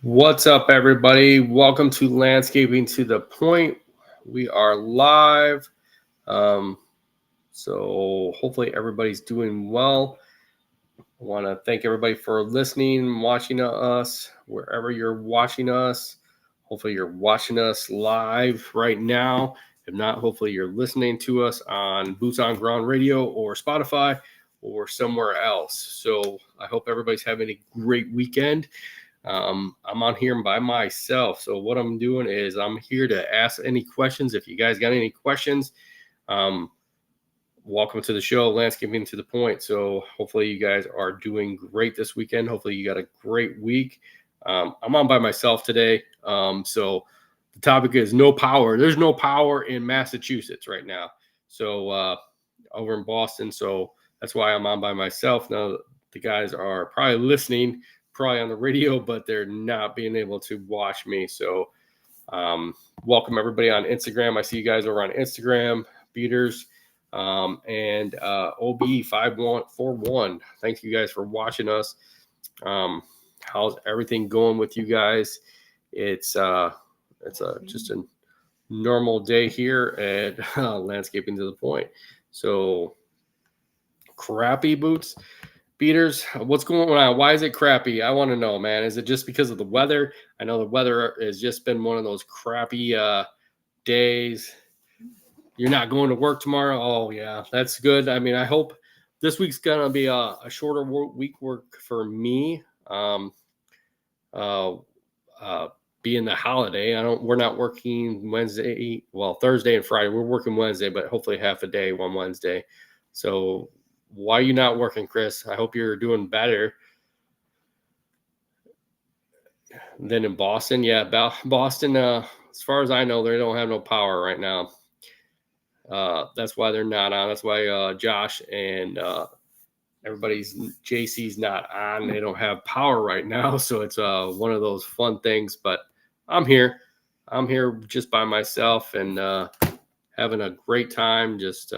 What's up, everybody? Welcome to Landscaping to the Point. We are live. Um, so hopefully everybody's doing well. I want to thank everybody for listening and watching us wherever you're watching us. Hopefully you're watching us live right now. If not, hopefully you're listening to us on Boots on Ground Radio or Spotify or somewhere else. So I hope everybody's having a great weekend. I'm on here by myself. So what I'm doing is I'm here to ask any questions. If you guys got any questions, welcome to the show, Landscaping to the Point. So hopefully you guys are doing great this weekend. Hopefully you got a great week. I'm on by myself today. So the topic is no power. There's no power in Massachusetts right now. So over in Boston. So that's why I'm on by myself. Now the guys are probably listening, probably on the radio, but they're not being able to watch me. So welcome everybody on Instagram. I see you guys over on Instagram, Beaters, and OB5141. Thank you guys for watching us. How's everything going with you guys? It's just a normal day here at Landscaping to the Point. So crappy boots, Beaters, what's going on? Why is it crappy? I want to know, man. Is it just because of the weather? I know the weather has just been one of those crappy days. You're not going to work tomorrow? Oh, yeah, that's good. I mean, I hope this week's going to be a shorter week work for me. Being the holiday, we're not working Wednesday, well, Thursday and Friday. We're working Wednesday, but hopefully half a day one Wednesday. So why are you not working, Chris? I hope you're doing better than in Boston. Yeah, Boston, as far as I know, they don't have no power right now. That's why they're not on. That's why Josh and JC's not on. They don't have power right now. So it's one of those fun things. But I'm here. I'm here just by myself and having a great time, just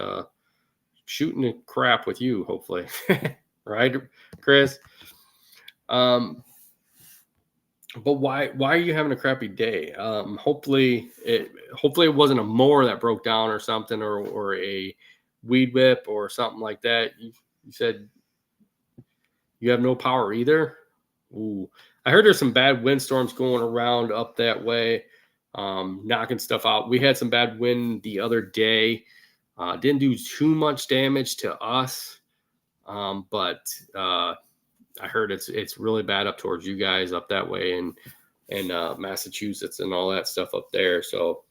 shooting the crap with you, hopefully. Right, Chris? But why are you having a crappy day? Hopefully it wasn't a mower that broke down or something, or a weed whip or something like that. You said you have no power either. Ooh, I heard there's some bad windstorms going around up that way, knocking stuff out. We had some bad wind the other day. Didn't do too much damage to us, but I heard it's really bad up towards you guys up that way and Massachusetts and all that stuff up there. So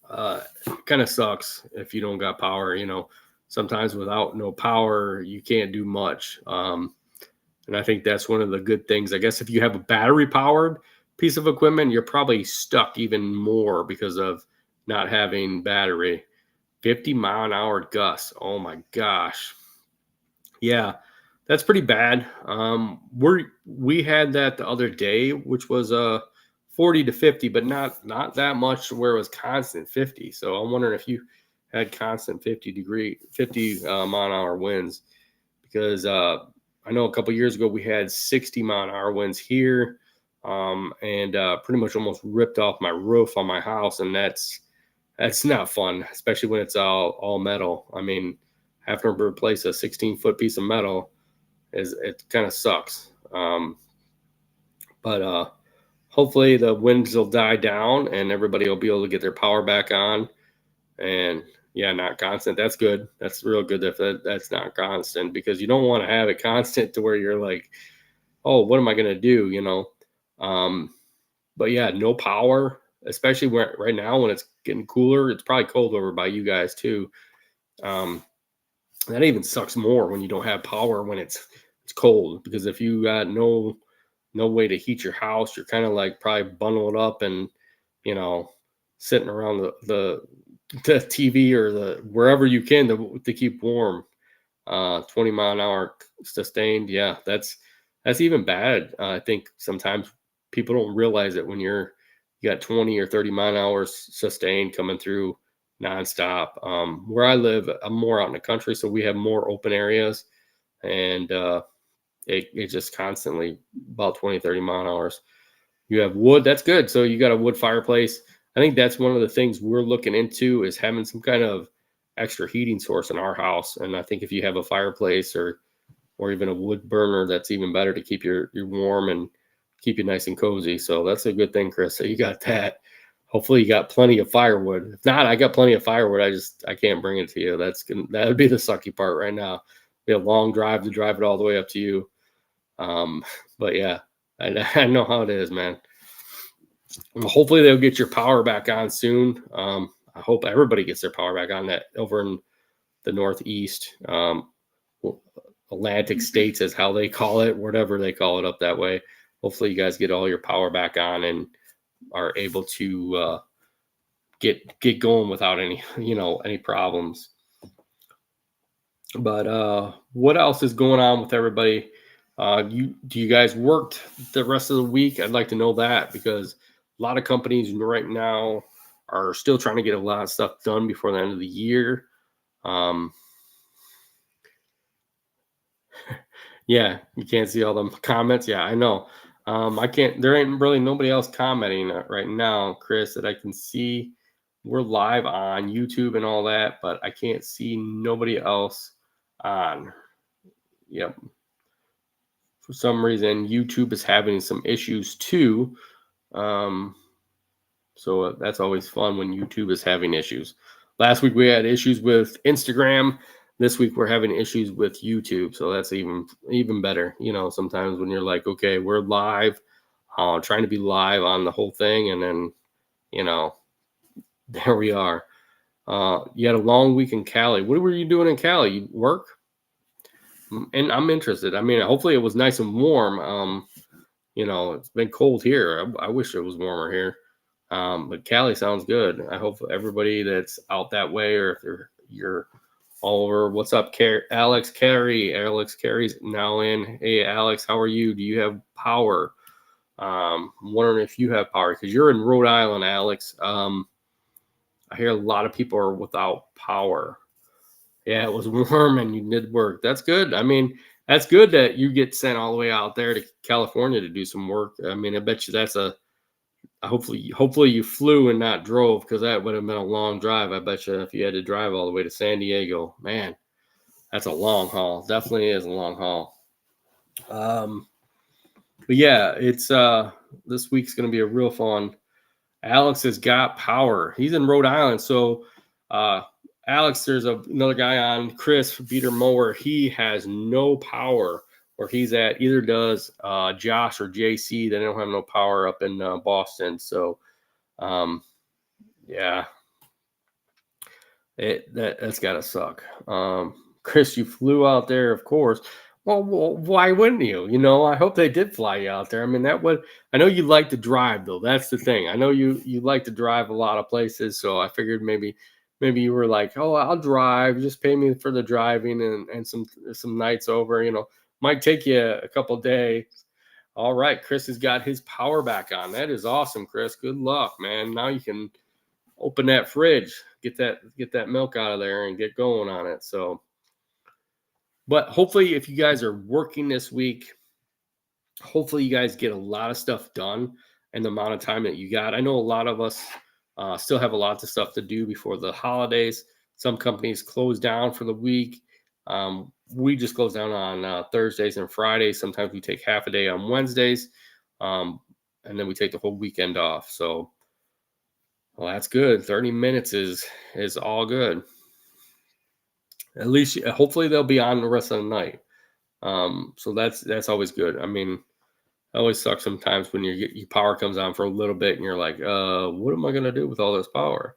kind of sucks if you don't got power. You know, sometimes without no power, you can't do much. And I think that's one of the good things. I guess if you have a battery powered piece of equipment, you're probably stuck even more because of not having battery. 50-mile-an-hour gusts. Oh my gosh. Yeah, that's pretty bad. We had that the other day, which was 40 to 50, but not that much where it was constant 50. So I'm wondering if you had constant 50 mile-an-hour winds, because I know a couple years ago we had 60-mile-an-hour winds here, and pretty much almost ripped off my roof on my house, and that's not fun, especially when it's all metal. I mean, having to replace a 16-foot piece of metal it kind of sucks. But hopefully the winds will die down and everybody will be able to get their power back on. And yeah, not constant. That's good. That's real good if that's not constant, because you don't want to have it constant to where you're like, oh, what am I going to do? You know? But yeah, no power, especially right now when it's getting cooler. It's probably cold over by you guys too. That even sucks more when you don't have power when it's cold, because if you got no way to heat your house, you're kind of like probably bundled up and, you know, sitting around the TV or the wherever you can to keep warm. 20-mile-an-hour sustained. Yeah, that's even bad. I think sometimes people don't realize it when you got 20 or 30-mile-an-hour sustained coming through nonstop. Where I live, I'm more out in the country, so we have more open areas, and it just constantly about 20, 30 mile an hour. You have wood. That's good. So you got a wood fireplace. I think that's one of the things we're looking into is having some kind of extra heating source in our house. And I think if you have a fireplace or even a wood burner, that's even better to keep you warm and keep you nice and cozy. So that's a good thing, Chris. So you got that. Hopefully you got plenty of firewood. If not, I got plenty of firewood. I can't bring it to you. That would be the sucky part right now. Be a long drive to drive it all the way up to you. But yeah, I know how it is, man. Well, hopefully they'll get your power back on soon. I hope everybody gets their power back on that over in the Northeast. Atlantic states is how they call it, whatever they call it up that way. Hopefully you guys get all your power back on and are able to get going without any problems. But what else is going on with everybody? Do you guys worked the rest of the week? I'd like to know that because a lot of companies right now are still trying to get a lot of stuff done before the end of the year. Yeah, you can't see all the comments. Yeah, I know. I can't. There ain't really nobody else commenting right now, Chris, that I can see. We're live on YouTube and all that, but I can't see nobody else on. Yep. For some reason, YouTube is having some issues too. So that's always fun when YouTube is having issues. Last week we had issues with Instagram. This week we're having issues with YouTube. So that's even better. Sometimes when you're like, okay, we're live, trying to be live on the whole thing, and then, there we are. You had a long week in Cali. What were you doing in Cali? You work? And I'm interested. I mean, hopefully it was nice and warm. It's been cold here. I wish it was warmer here. But Cali sounds good. I hope everybody that's out that way, or if you're all over. What's up, Alex Carey? Alex Carey's now in. Hey, Alex, how are you? Do you have power? I'm wondering if you have power because you're in Rhode Island, Alex. I hear a lot of people are without power. Yeah, it was warm and you did work. That's good. I mean, that's good that you get sent all the way out there to California to do some work. I mean, I bet you that's hopefully you flew and not drove, because that would have been a long drive. I bet you if you had to drive all the way to San Diego, man, that's a long haul. Definitely is a long haul. But yeah, it's this week's going to be a real fun. Alex has got power. He's in Rhode Island. So Alex, there's another guy on, Chris Beater Mower. He has no power where he's at. Either does Josh or JC. They don't have no power up in Boston. So, yeah, that's got to suck. Chris, you flew out there, of course. Well, why wouldn't you? I hope they did fly you out there. I mean, I know you like to drive, though. That's the thing. I know you like to drive a lot of places. So I figured maybe you were like, oh, I'll drive. Just pay me for the driving and some nights over. Might take you a couple days. All right, Chris has got his power back on. That is awesome, Chris. Good luck, man. Now you can open that fridge, get that milk out of there, and get going on it. So. But hopefully, if you guys are working this week, hopefully you guys get a lot of stuff done in the amount of time that you got. I know a lot of us still have a lot of stuff to do before the holidays. Some companies close down for the week. We just close down on Thursdays and Fridays. Sometimes we take half a day on Wednesdays, and then we take the whole weekend off. So, well, that's good. 30 minutes is all good. At least, hopefully, they'll be on the rest of the night. So that's always good. I mean, it always sucks sometimes when your power comes on for a little bit and you're like, what am I gonna do with all this power?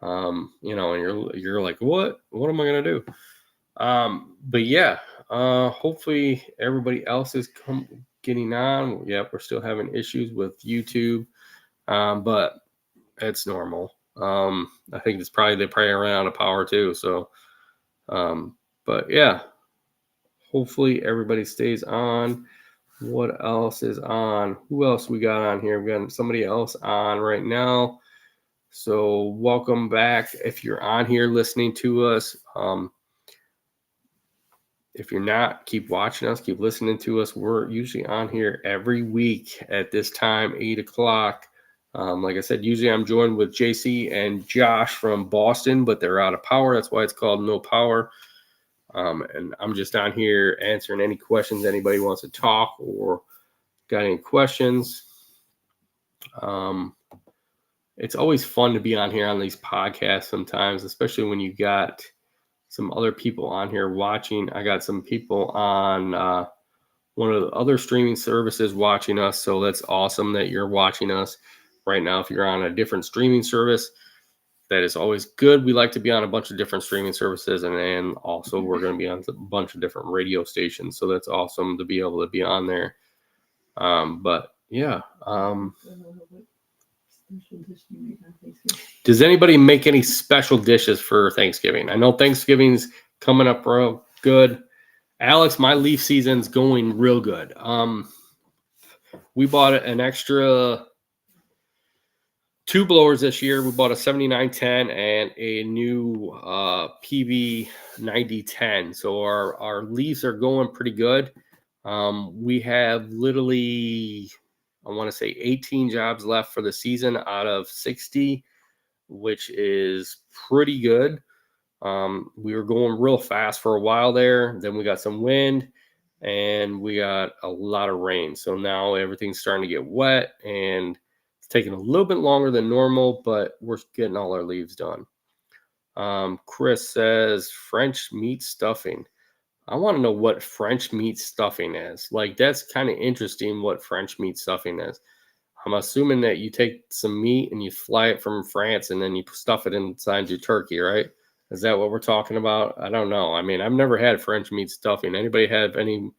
And you're like, what am I gonna do? But yeah, hopefully everybody else is getting on. Yeah, we're still having issues with YouTube, but it's normal. I think they probably ran out of power too. So. But yeah, hopefully everybody stays on. What else is on? Who else we got on here? We got somebody else on right now. So welcome back. If you're on here listening to us, If you're not, keep watching us, keep listening to us. We're usually on here every week at this time, 8 o'clock. Like I said, usually I'm joined with JC and Josh from Boston, but they're out of power. That's why it's called No Power. And I'm just on here answering any questions anybody wants to talk or got any questions. It's always fun to be on here on these podcasts sometimes, especially when you got some other people on here watching. I got some people on one of the other streaming services watching us. So that's awesome that you're watching us right now. If you're on a different streaming service, that is always good. We like to be on a bunch of different streaming services. And then also we're going to be on a bunch of different radio stations. So that's awesome to be able to be on there. But yeah. Does anybody make any special dishes for Thanksgiving? I know Thanksgiving's coming up real good. Alex, my leaf season's going real good. We bought an extra 2 blowers this year. We bought a 7910 and a new PV 9010. So our leaves are going pretty good. We have literally, I want to say 18 jobs left for the season out of 60, which is pretty good. We were going real fast for a while there. Then we got some wind and we got a lot of rain. So now everything's starting to get wet and it's taking a little bit longer than normal, but we're getting all our leaves done. Chris says French meat stuffing. I want to know what French meat stuffing is. Like, that's kind of interesting what French meat stuffing is. I'm assuming that you take some meat and you fly it from France and then you stuff it inside your turkey, right? Is that what we're talking about? I don't know. I mean, I've never had French meat stuffing. Anybody have any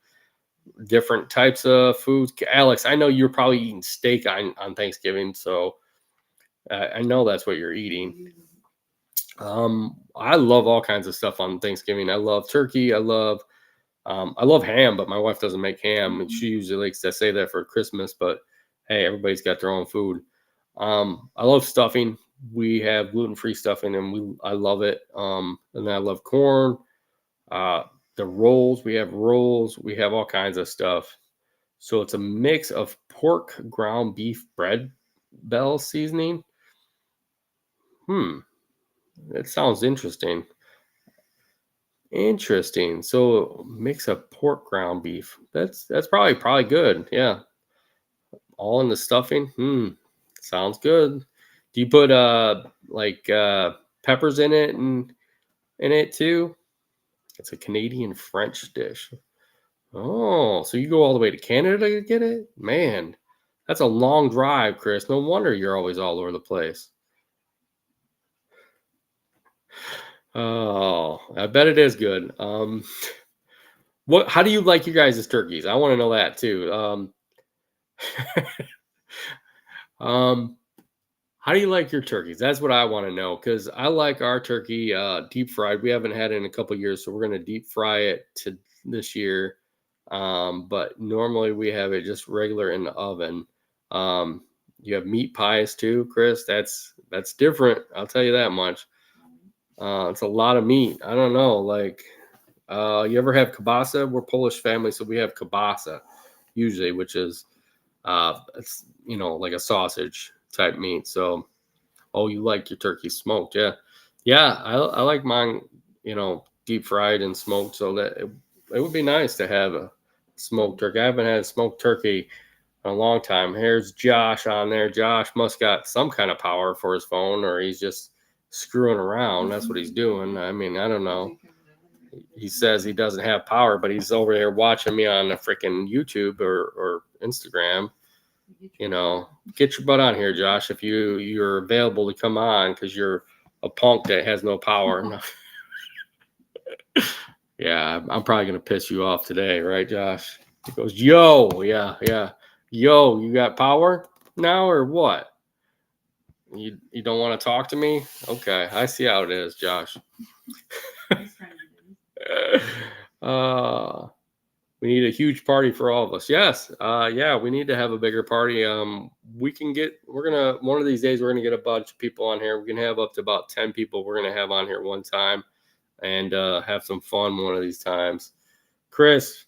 different types of foods? Alex, I know you're probably eating steak on Thanksgiving, so I know that's what you're eating. I love all kinds of stuff on Thanksgiving. I love turkey. I love ham, but my wife doesn't make ham, and she usually likes to say that for Christmas. But hey, everybody's got their own food. I love stuffing. We have gluten-free stuffing, and I love it. And I love corn. The rolls, we have rolls. We have all kinds of stuff. So it's a mix of pork, ground beef, bread, bell seasoning. That sounds interesting. Interesting. So mix of pork, ground beef. That's probably good. Yeah. All in the stuffing. Sounds good. Do you put peppers in it too? It's a Canadian French dish. Oh, so you go all the way to Canada to get it? Man, that's a long drive, Chris. No wonder you're always all over the place. Oh, I bet it is good. How do you like your guys' turkeys? I want to know that too. How do you like your turkeys? That's what I want to know, because I like our turkey deep fried. We haven't had it in a couple years, so we're going to deep fry it to this year. But normally we have it just regular in the oven. You have meat pies too, Chris. That's different. I'll tell you that much. It's a lot of meat. I don't know. Like, you ever have kielbasa? We're Polish family, so we have kielbasa usually, which is it's like a sausage type meat. So, you like your turkey smoked? Yeah. I like mine, deep fried and smoked. So that it would be nice to have a smoked turkey. I haven't had a smoked turkey in a long time. Here's Josh on there. Josh must got some kind of power for his phone, or he's just screwing around. That's what he's doing. I mean, I don't know. He says he doesn't have power, but he's over there watching me on a freaking YouTube or Instagram. Get your butt on here, Josh, if you're available to come on, because you're a punk that has no power. Yeah, I'm probably gonna piss you off today, right, Josh? He goes, yo, yeah, yo, you got power now or what? You don't want to talk to me? Okay, I see how it is, Josh. We need a huge party for all of us. Yes. Yeah, we need to have a bigger party. One of these days, we're going to get a bunch of people on here. We can have up to about 10 people we're going to have on here one time and have some fun one of these times. Chris,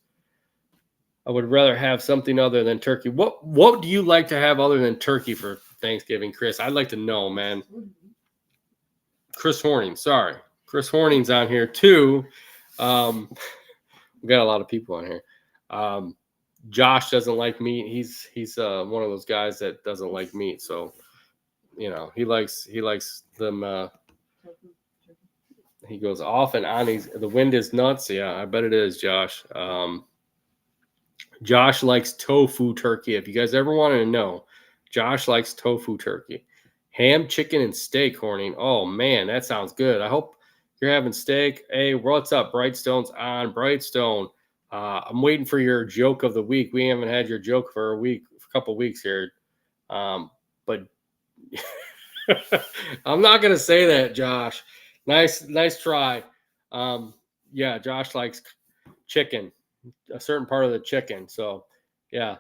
I would rather have something other than turkey. What do you like to have other than turkey for Thanksgiving, Chris? I'd like to know, man. Chris Horning, sorry. Chris Horning's on here too. We got a lot of people on here. Josh doesn't like meat. He's one of those guys that doesn't like meat. So, he likes them. He goes off and on. The wind is nuts. Yeah, I bet it is, Josh. Josh likes tofu turkey. If you guys ever wanted to know, Josh likes tofu turkey. Ham, chicken, and steak, Horning. Oh, man, that sounds good. I hope you're having steak. Hey, what's up? Brightstone's on. Brightstone, I'm waiting for your joke of the week. We haven't had your joke for a couple weeks here. But I'm not going to say that, Josh. Nice try. Yeah, Josh likes chicken, a certain part of the chicken. So, yeah.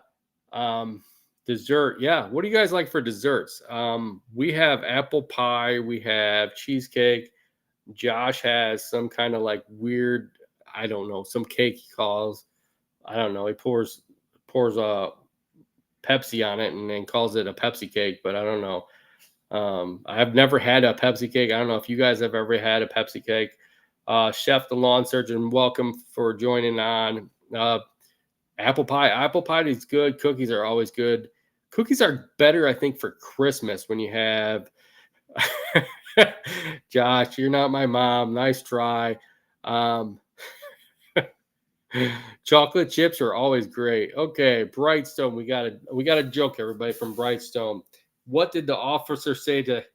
Dessert. Yeah. What do you guys like for desserts? We have apple pie. We have cheesecake. Josh has some kind of like weird, I don't know, some cake he calls. I don't know. He pours a Pepsi on it and then calls it a Pepsi cake, but I don't know. I have never had a Pepsi cake. I don't know if you guys have ever had a Pepsi cake. Chef the Lawn Surgeon, welcome for joining on. Apple pie. Apple pie is good. Cookies are always good. Cookies are better, I think, for Christmas when you have Josh, you're not my mom. Nice try. Chocolate chips are always great. Okay, Brightstone. We got a joke, everybody, from Brightstone. What did the officer say to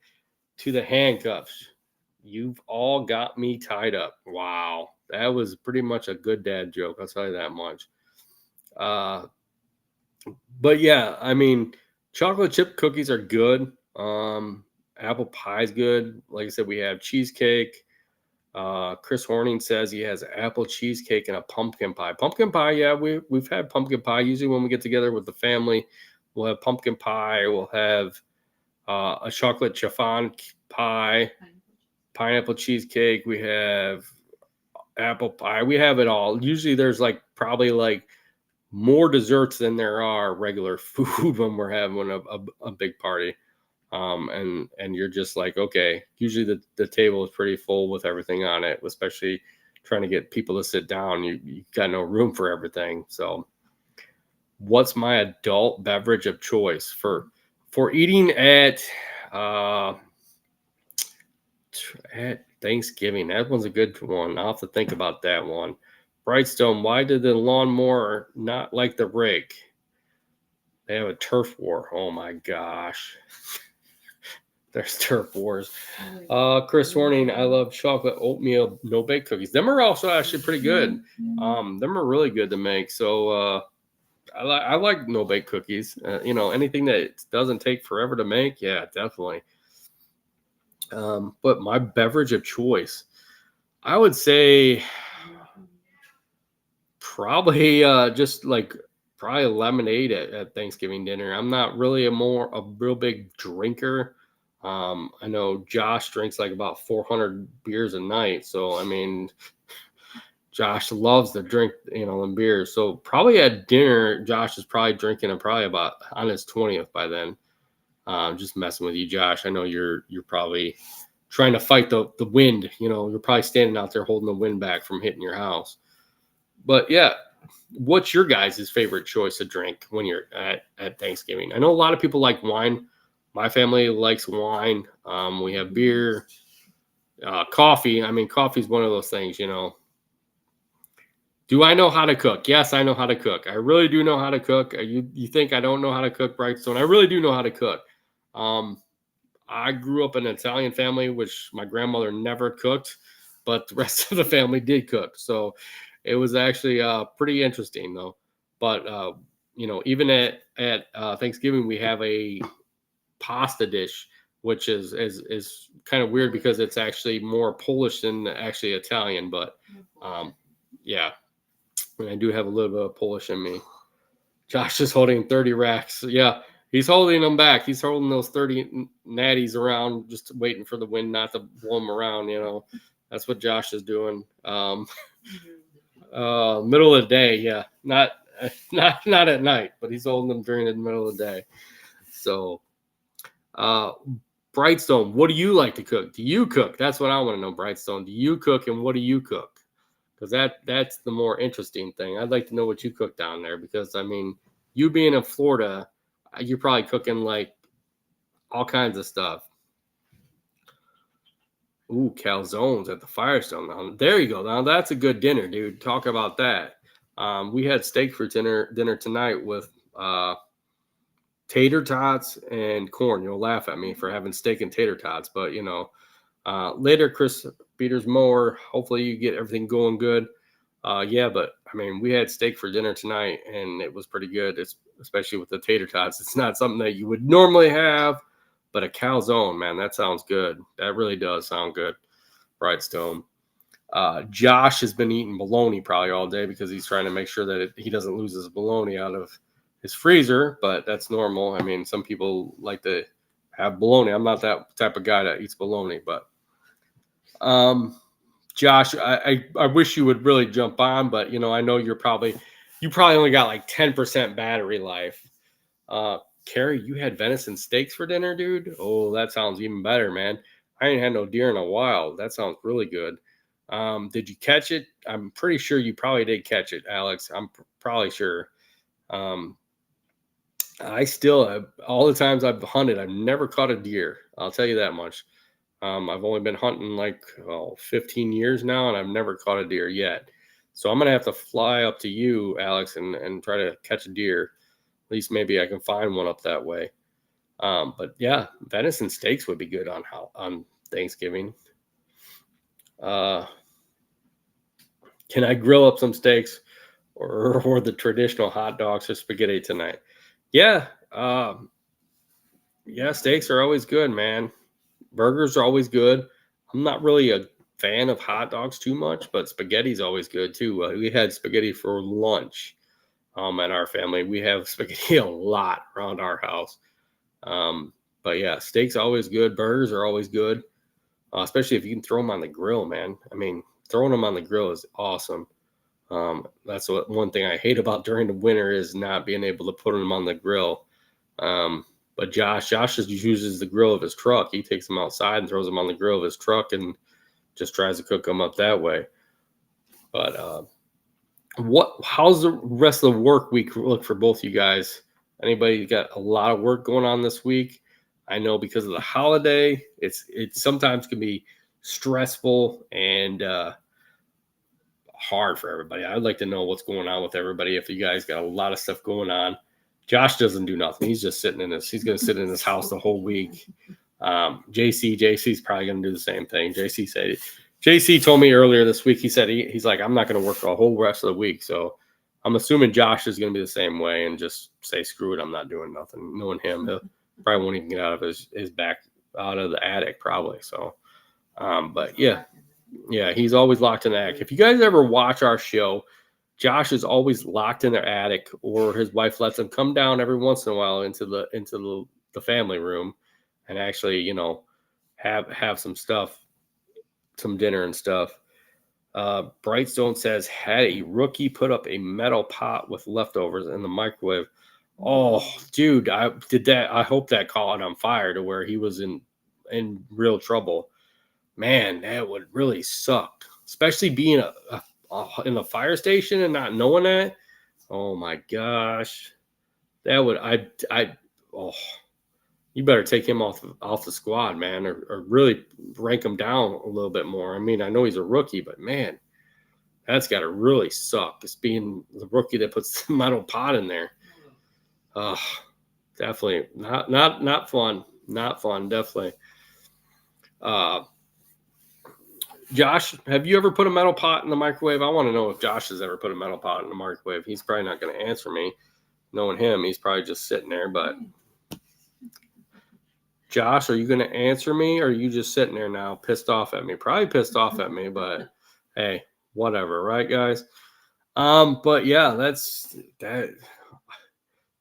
the handcuffs? You've all got me tied up. Wow. That was pretty much a good dad joke. I'll tell you that much. But yeah, I mean, chocolate chip cookies are good. Apple pie is good. Like I said, we have cheesecake. Chris Horning says he has apple cheesecake and a pumpkin pie. Pumpkin pie, yeah, we've had pumpkin pie. Usually when we get together with the family, we'll have pumpkin pie. We'll have a chocolate chiffon pie, pineapple cheesecake. We have apple pie. We have it all. Usually there's probably more desserts than there are regular food when we're having a big party. And you're just like, okay, usually the table is pretty full with everything on it, especially trying to get people to sit down. You got no room for everything. So what's my adult beverage of choice for eating at Thanksgiving? That one's a good one. I'll have to think about that one. Brightstone, why did the lawnmower not like the rake? They have a turf war. Oh my gosh. There's turf wars. Chris Horning, I love chocolate oatmeal no-bake cookies. Them are also actually pretty good. Them are really good to make. So I like no-bake cookies. Anything that doesn't take forever to make, yeah, definitely. But my beverage of choice, I would say probably probably lemonade at Thanksgiving dinner. I'm not really a real big drinker. I know Josh drinks about 400 beers a night. So, I mean, Josh loves to drink, them beers. So probably at dinner, Josh is probably drinking probably about on his 20th by then. Just messing with you, Josh. I know you're probably trying to fight the wind. You're probably standing out there holding the wind back from hitting your house. But yeah, what's your guys' favorite choice of drink when you're at Thanksgiving? I know a lot of people like wine. My family likes wine. We have beer, coffee. I mean, coffee is one of those things, Do I know how to cook? Yes, I know how to cook. I really do know how to cook. You think I don't know how to cook, Brightstone? I really do know how to cook. I grew up in an Italian family, which my grandmother never cooked, but the rest of the family did cook. So it was actually pretty interesting, though. But even at Thanksgiving, we have a pasta dish, which is kind of weird because it's actually more Polish than actually Italian. But yeah, and I do have a little bit of Polish in me. Josh is holding 30 racks. Yeah, he's holding them back. He's holding those 30 natties around, just waiting for the wind not to blow them around. That's what Josh is doing. Middle of the day. Yeah, not at night, but he's holding them during the middle of the day. So, Brightstone, what do you like to cook? Do you cook? That's what I want to know, Brightstone. Do you cook, and what do you cook? Because that's the more interesting thing. I'd like to know what you cook down there, because I mean, you being in Florida, you're probably cooking like all kinds of stuff. Ooh, calzones at the Firestone. Now, there you go. Now that's a good dinner, dude. Talk about that. We had steak for dinner tonight with tater tots and corn. You'll laugh at me for having steak and tater tots, but later, Chris Peters Mower. Hopefully, you get everything going good. Yeah, but I mean, we had steak for dinner tonight, and it was pretty good. Especially with the tater tots. It's not something that you would normally have, but a calzone, man, that sounds good. That really does sound good. Brightstone. Josh has been eating bologna probably all day because he's trying to make sure that he doesn't lose his bologna out of his freezer, but that's normal. I mean, some people like to have bologna. I'm not that type of guy that eats bologna, but Josh, I wish you would really jump on, but I know you probably only got like 10% battery life. Carrie, you had venison steaks for dinner, dude? Oh, that sounds even better, man. I ain't had no deer in a while. That sounds really good. Did you catch it? I'm pretty sure you probably did catch it, Alex. I'm probably sure. I still have, all the times I've hunted, I've never caught a deer. I'll tell you that much. I've only been hunting like 15 years now, and I've never caught a deer yet. So I'm going to have to fly up to you, Alex, and try to catch a deer. At least maybe I can find one up that way. But yeah, venison steaks would be good on Thanksgiving. Can I grill up some steaks or the traditional hot dogs or spaghetti tonight? Yeah. Yeah, steaks are always good, man. Burgers are always good. I'm not really a fan of hot dogs too much, but spaghetti's always good too. We had spaghetti for lunch at our family. We have spaghetti a lot around our house. But yeah, steak's always good. Burgers are always good, especially if you can throw them on the grill, man. I mean, throwing them on the grill is awesome. That's one thing I hate about during the winter is not being able to put them on the grill. But Josh just uses the grill of his truck. He takes them outside and throws them on the grill of his truck and just tries to cook them up that way. But how's the rest of the work week look for both you guys? Anybody got a lot of work going on this week? I know because of the holiday, it sometimes can be stressful and hard for everybody. I'd like to know what's going on with everybody. If you guys got a lot of stuff going on. Josh doesn't do nothing. He's just sitting he's going to sit in his house the whole week. JC's probably going to do the same thing. JC told me earlier this week, he said he's like, I'm not going to work the whole rest of the week. So I'm assuming Josh is going to be the same way and just say, screw it, I'm not doing nothing. Knowing him, he'll probably won't even get out of his back, out of the attic probably. So, but yeah, he's always locked in the attic. If you guys ever watch our show, Josh is always locked in their attic, or his wife lets him come down every once in a while into the family room and actually, have some stuff, some dinner and stuff. Brightstone says, had a rookie put up a metal pot with leftovers in the microwave. Oh, dude, I did that. I hope that caught on fire to where he was in real trouble. Man, that would really suck, especially being in the fire station and not knowing that. Oh my gosh, that would you better take him off the squad, man, or really rank him down a little bit more. I mean, I know he's a rookie, but man, that's got to really suck. It's being the rookie that puts the metal pot in there. Definitely not fun. Not fun. Definitely. Josh, have you ever put a metal pot in the microwave? I want to know if Josh has ever put a metal pot in the microwave. He's probably not going to answer me. Knowing him, he's probably just sitting there. But Josh, are you going to answer me, or are you just sitting there now pissed off at me? Probably pissed off at me, but hey, whatever, right, guys? But yeah, that's that.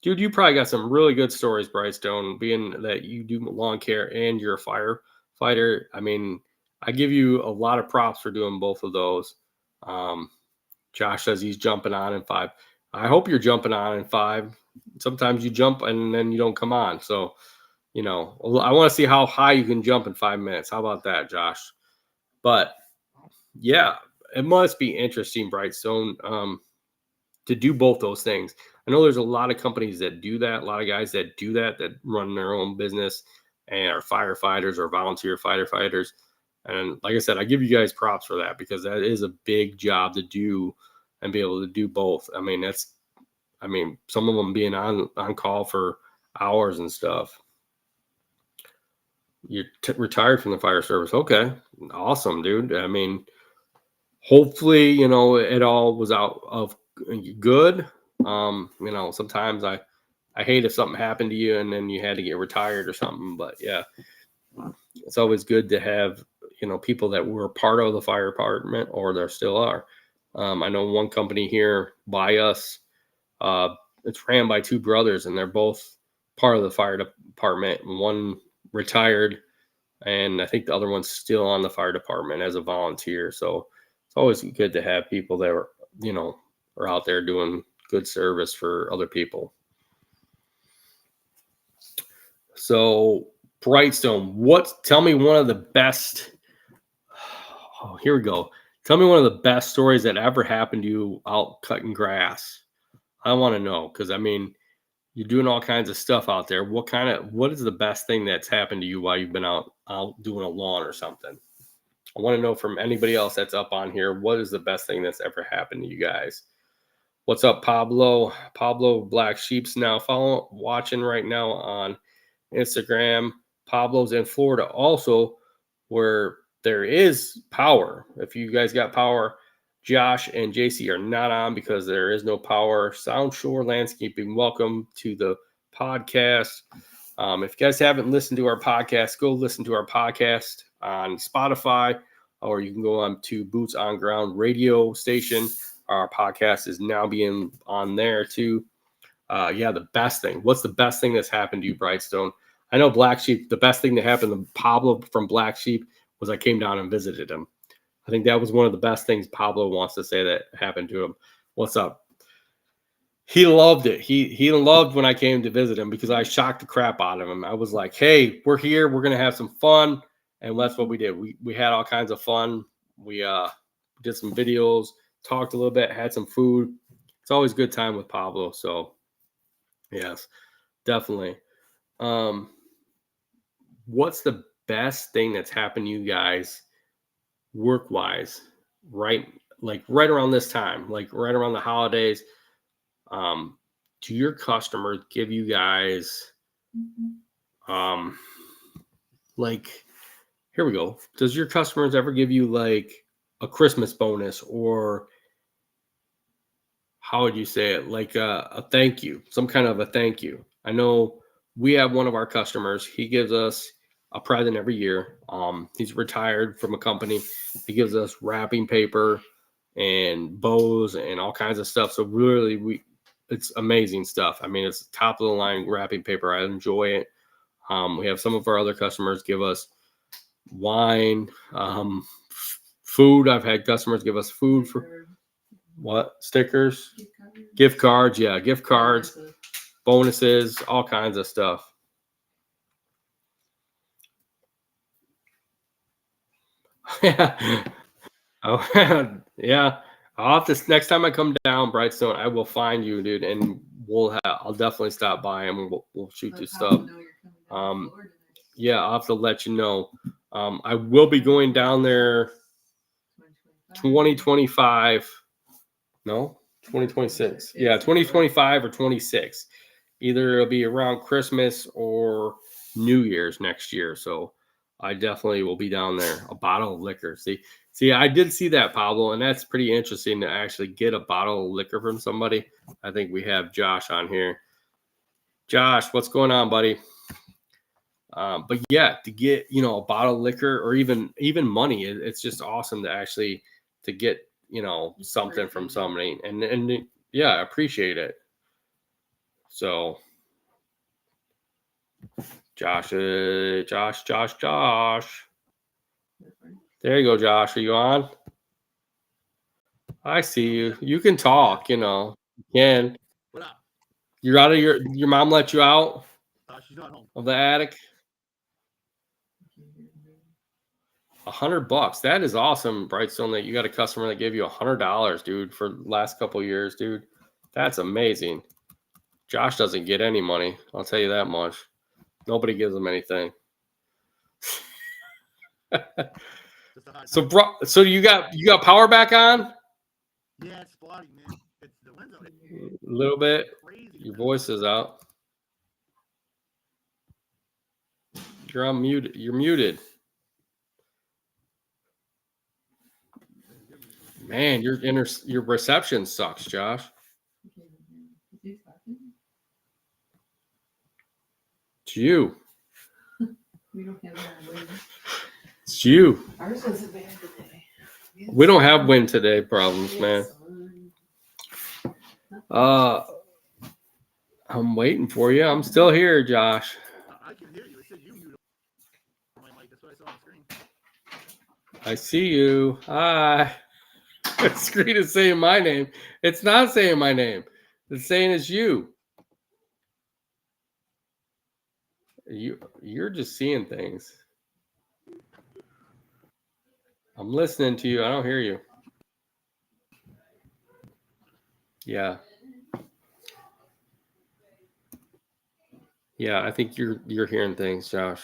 Dude, you probably got some really good stories, Brightstone, being that you do lawn care and you're a firefighter. I mean, I give you a lot of props for doing both of those. Josh says he's jumping on in 5. I hope you're jumping on in 5. Sometimes you jump and then you don't come on. So, I want to see how high you can jump in 5 minutes. How about that, Josh? But yeah, it must be interesting, Brightstone, to do both those things. I know there's a lot of companies that do that, a lot of guys that do that run their own business and are firefighters or volunteer firefighters. And like I said, I give you guys props for that because that is a big job to do and be able to do both. I mean, some of them being on call for hours and stuff. You're retired from the fire service. Okay. Awesome, dude. I mean, hopefully, it all was out of good. Sometimes I hate if something happened to you and then you had to get retired or something, but yeah, it's always good to have, people that were part of the fire department or there still are. I know one company here by us, it's ran by 2 brothers and they're both part of the fire department. One retired and I think the other one's still on the fire department as a volunteer. So it's always good to have people that are out there doing good service for other people. So Brightstone, tell me one of the best. Oh, here we go. Tell me one of the best stories that ever happened to you out cutting grass. I want to know because you're doing all kinds of stuff out there. What is the best thing that's happened to you while you've been out doing a lawn or something? I want to know from anybody else that's up on here, what is the best thing that's ever happened to you guys? What's up, Pablo? Pablo Black Sheep's now watching right now on Instagram. Pablo's in Florida also, where there is power. If you guys got power, Josh and JC are not on because there is no power. Sound Shore Landscaping, welcome to the podcast. If you guys haven't listened to our podcast, go listen to our podcast on Spotify, or you can go on to Boots on Ground radio station. Our podcast is now being on there too. The best thing. What's the best thing that's happened to you, Brightstone? I know Black Sheep, the best thing that happened to Pablo from Black Sheep was I came down and visited him. I think that was one of the best things Pablo wants to say that happened to him. What's up? He loved it. He loved when I came to visit him because I shocked the crap out of him. I was like, hey, we're here. We're going to have some fun. And that's what we did. We had all kinds of fun. We did some videos, talked a little bit, had some food. It's always a good time with Pablo. So, yes, definitely. What's the best thing that's happened to you guys work-wise, right around this time, like right around the holidays? Do your customers give you guys, here we go. Does your customers ever give you like a Christmas bonus or how would you say it? Like a thank you, some kind of a thank you. I know we have one of our customers. He gives us a present every year. He's retired from a company. He gives us wrapping paper and bows and all kinds of stuff. So really, it's amazing stuff. It's top of the line wrapping paper. I enjoy it. We have some of our other customers give us wine, food. I've had customers give us food for what? Stickers, gift cards. Yeah, gift cards, bonuses, all kinds of stuff. Yeah. Oh, yeah. I'll have to, next time I come down, Brightstone, I will find you, dude, and I'll definitely stop by and we'll shoot this stuff. Yeah, I'll have to let you know. I will be going down there 2025. No, 2026. Yeah, 2025 or 26. Either it'll be around Christmas or New Year's next year. So I definitely will be down there. A bottle of liquor. See, I did see that, Pablo, and that's pretty interesting to actually get a bottle of liquor from somebody. I think we have Josh on here. Josh, what's going on, buddy? But yeah, to get, a bottle of liquor or even money, it's just awesome to actually to get, something from somebody and yeah, I appreciate it. So Josh. There you go, Josh. Are you on? I see you. You can talk, you know. You can. What up? You're out of your mom let you out She's not home. of the attic? $100. That is awesome, Brightstone, that you got a customer that gave you $100, dude, for the last couple of years, dude. That's amazing. Josh doesn't get any money. I'll tell you that much. Nobody gives him anything. So you got power back on? Yeah, it's spotty, man. It's the window. A little bit. Your voice is out. You're on mute. You're muted. Man, your reception sucks, Josh. It's you. We don't have that wind. It's you. Ours wasn't bad today. We don't have wind today problems, man. I'm waiting for you. I'm still here, Josh. I can hear you. It said you muted my mic. That's what I saw on the screen. I see you. Hi. The screen is saying my name. It's not saying my name. It's saying it's you. You're just seeing things. I'm listening to you. I don't hear you. Yeah. Yeah, I think you're hearing things, Josh.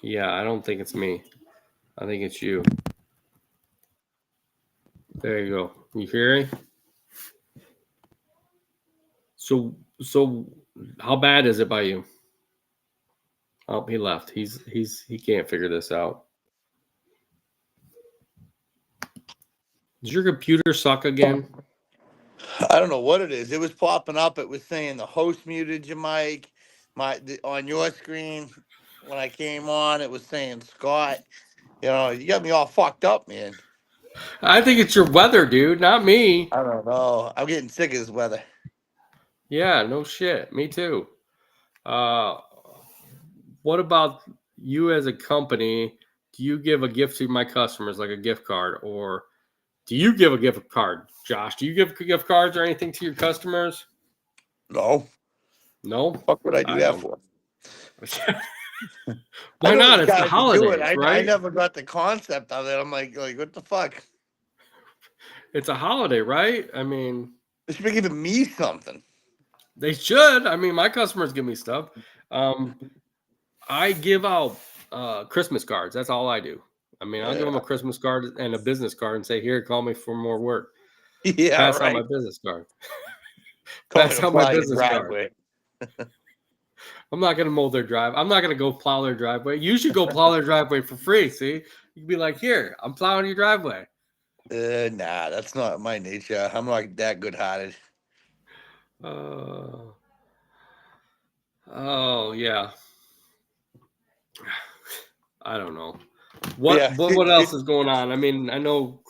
Yeah, I don't think it's me. I think it's you. There you go. You hearing? So how bad is it by you? Oh, he left. He can't figure this out. Does your computer suck again? I don't know what it is. It was popping up. It was saying the host muted your mic. On your screen when I came on, it was saying Scott. You got me all fucked up, man. I think it's your weather, dude, not me. I don't know. I'm getting sick of this weather. Yeah, no shit. Me too. What about you as a company? Do you give a gift to my customers, like a gift card, or do you give a gift card, Josh? Do you give gift cards or anything to your customers? No. No. Fuck would I do that for? Why not? It's the holidays, right? I never got the concept of it. I'm like what the fuck? It's a holiday, right? I mean, they should be giving me something. They should. I mean, my customers give me stuff. I give out Christmas cards. That's all I do. I mean, I'll give them a Christmas card and a business card and say, "Here, call me for more work." Yeah, pass right. out my business card. Pass out my business card. I'm not gonna mow their drive. I'm not gonna go plow their driveway. You should go plow their driveway for free. See, you can be like, "Here, I'm plowing your driveway." Nah, that's not my nature. I'm not that good-hearted. Oh yeah. I don't know. What else is going on? I mean, I know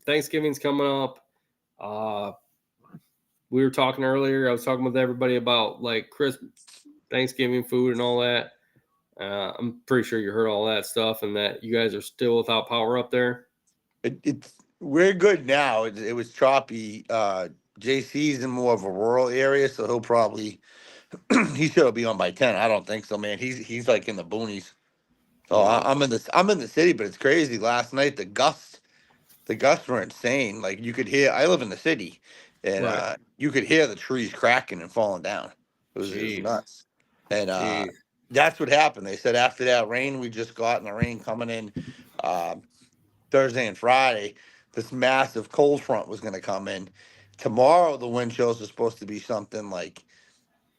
Thanksgiving's coming up. We were talking earlier. I was talking with everybody about like Thanksgiving food and all that. I'm pretty sure you heard all that stuff and that you guys are still without power up there. We're good now. It was choppy. JC's in more of a rural area, so he'll probably he should be on by 10. I don't think so, man. He's like in the boonies. So I'm in the city, but it's crazy. Last night the gusts were insane. Like you could hear. I live in the city, and you could hear the trees cracking and falling down. It was nuts. And that's what happened. They said after that rain we just got, and the rain coming in Thursday and Friday, this massive cold front was going to come in. Tomorrow the wind chills are supposed to be something like,